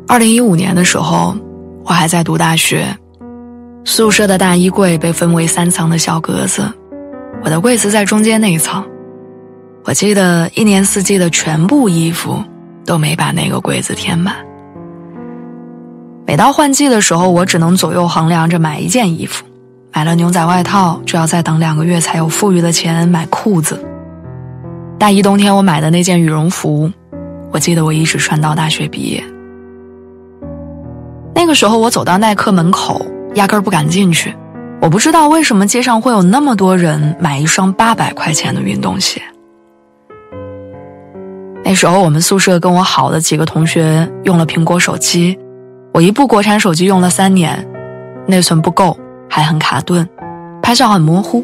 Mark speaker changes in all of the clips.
Speaker 1: 2015年的时候，我还在读大学，宿舍的大衣柜被分为3层的小格子，我的柜子在中间那一层。我记得一年四季的全部衣服都没把那个柜子填满。每到换季的时候，我只能左右衡量着买一件衣服，买了牛仔外套就要再等2个月才有富裕的钱买裤子。大一冬天我买的那件羽绒服，我记得我一直穿到大学毕业。那个时候我走到耐克门口，压根儿不敢进去，我不知道为什么街上会有那么多人买一双800块钱的运动鞋。那时候我们宿舍跟我好的几个同学用了苹果手机，我一部国产手机用了3年，内存不够，还很卡顿，拍照很模糊。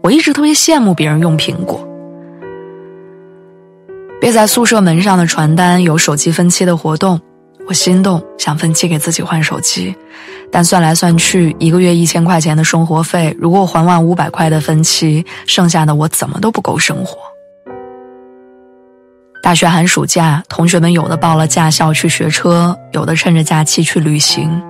Speaker 1: 我一直特别羡慕别人用苹果。别在宿舍门上的传单有手机分期的活动，我心动，想分期给自己换手机，但算来算去，1个月1000块钱的生活费，如果还完500块的分期，剩下的我怎么都不够生活。大学寒暑假，同学们有的报了驾校去学车，有的趁着假期去旅行。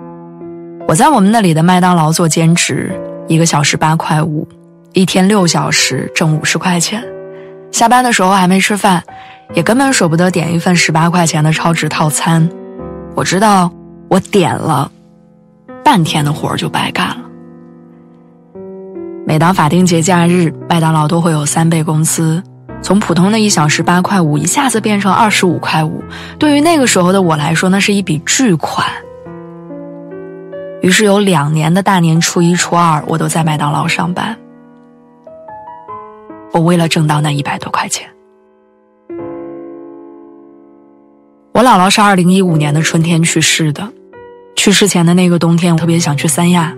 Speaker 1: 我在我们那里的麦当劳做兼职，1个小时8块5，一天6小时挣50块钱。下班的时候还没吃饭，也根本舍不得点一份18块钱的超值套餐。我知道我点了半天的活就白干了。每当法定节假日，麦当劳都会有3倍工资，从普通的1小时8块5一下子变成25块5，对于那个时候的我来说，那是一笔巨款。于是有2年的大年初1、初2，我都在麦当劳上班。我为了挣到那100多块钱。我姥姥是2015年的春天去世的，去世前的那个冬天，我特别想去三亚。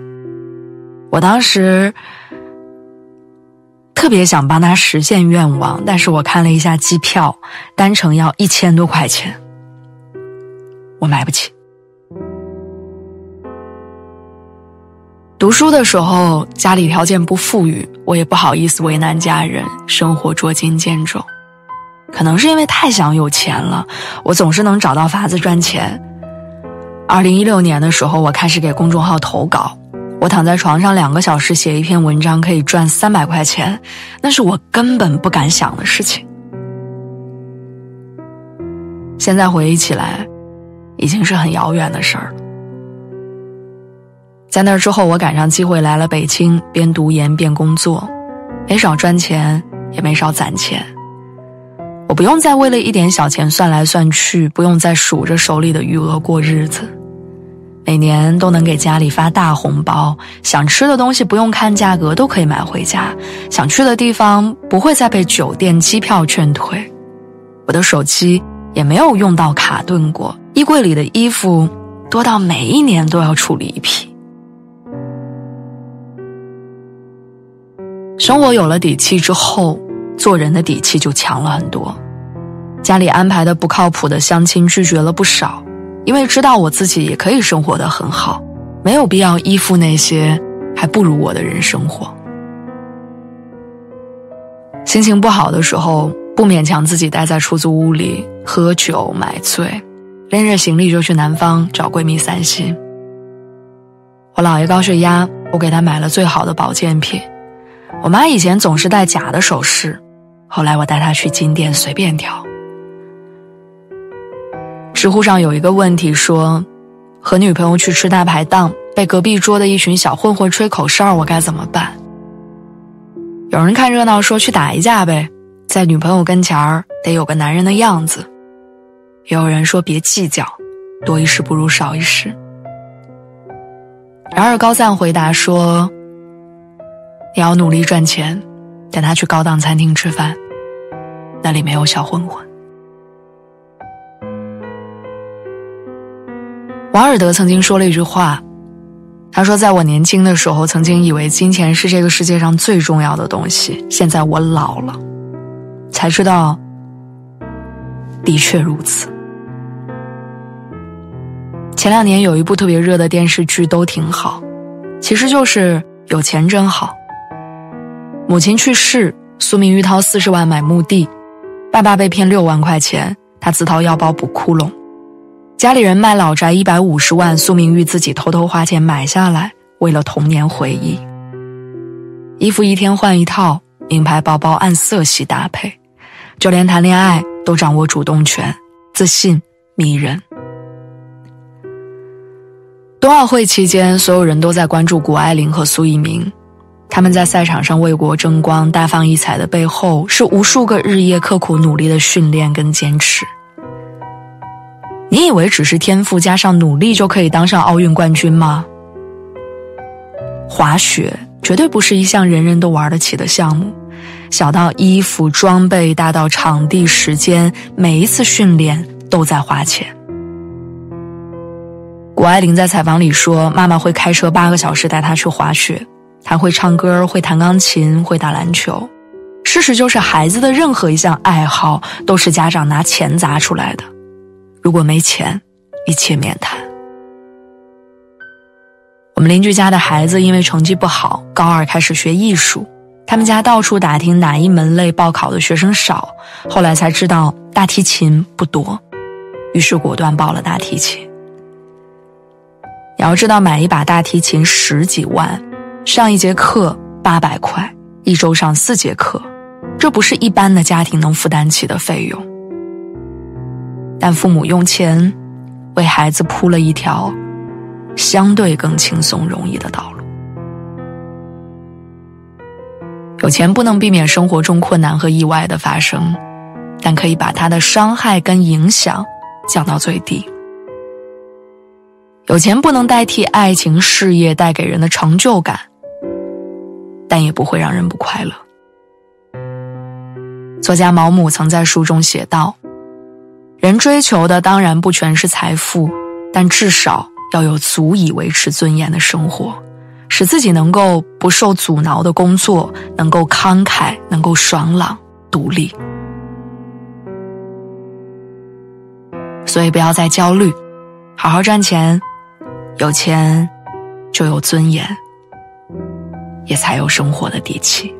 Speaker 1: 我当时特别想帮她实现愿望，但是我看了一下机票，单程要1000多块钱，我买不起。读书的时候，家里条件不富裕，我也不好意思为难家人，生活捉襟见肘。可能是因为太想有钱了，我总是能找到法子赚钱。2016年的时候，我开始给公众号投稿，我躺在床上2个小时写一篇文章可以赚300块钱，那是我根本不敢想的事情。现在回忆起来，已经是很遥远的事儿了。在那之后，我赶上机会来了北京，边读研边工作，没少赚钱，也没少攒钱。我不用再为了一点小钱算来算去，不用再数着手里的余额过日子，每年都能给家里发大红包，想吃的东西不用看价格都可以买回家，想去的地方不会再被酒店机票劝退。我的手机也没有用到卡顿过，衣柜里的衣服多到每一年都要处理一批。生活有了底气之后，做人的底气就强了很多。家里安排的不靠谱的相亲拒绝了不少，因为知道我自己也可以生活得很好，没有必要依附那些还不如我的人生活。心情不好的时候，不勉强自己待在出租屋里喝酒买醉，拎着行李就去南方找闺蜜散心。我姥爷高血压，我给他买了最好的保健品。我妈以前总是戴假的首饰，后来我带她去金店随便挑。知乎上有一个问题说，和女朋友去吃大排档，被隔壁桌的一群小混混吹口哨，我该怎么办？有人看热闹说去打一架呗，在女朋友跟前儿得有个男人的样子。也有人说别计较，多一事不如少一事。然而高赞回答说，你要努力赚钱，带他去高档餐厅吃饭，那里没有小混混。王尔德曾经说了一句话，他说，在我年轻的时候曾经以为金钱是这个世界上最重要的东西，现在我老了才知道的确如此。前2年有一部特别热的电视剧都挺好，其实就是有钱真好。母亲去世，苏明玉掏40万买墓地，爸爸被骗6万块钱，他自掏腰包补窟窿。家里人卖老宅150万，苏明玉自己偷偷花钱买下来，为了童年回忆。衣服一天换一套，名牌包包按色系搭配，就连谈恋爱都掌握主动权，自信迷人。冬奥会期间，所有人都在关注谷爱凌和苏翊鸣。他们在赛场上为国争光、大放异彩的背后，是无数个日夜刻苦努力的训练跟坚持。你以为只是天赋加上努力就可以当上奥运冠军吗？滑雪绝对不是一项人人都玩得起的项目，小到衣服、装备，大到场地、时间，每一次训练都在花钱。谷爱凌在采访里说，妈妈会开车8个小时带她去滑雪，她会唱歌，会弹钢琴，会打篮球。事实就是孩子的任何一项爱好都是家长拿钱砸出来的，如果没钱，一切免谈。我们邻居家的孩子因为成绩不好，高2开始学艺术，他们家到处打听哪一门类报考的学生少，后来才知道大提琴不多，于是果断报了大提琴。你要知道，买一把大提琴10几万，上一节课800块，一周上4节课，这不是一般的家庭能负担起的费用。但父母用钱为孩子铺了一条相对更轻松容易的道路。有钱不能避免生活中困难和意外的发生，但可以把它的伤害跟影响降到最低。有钱不能代替爱情、事业带给人的成就感，但也不会让人不快乐。作家毛姆曾在书中写道，人追求的当然不全是财富，但至少要有足以维持尊严的生活，使自己能够不受阻挠的工作，能够慷慨，能够爽朗独立。所以不要再焦虑，好好赚钱，有钱就有尊严，也才有生活的底气。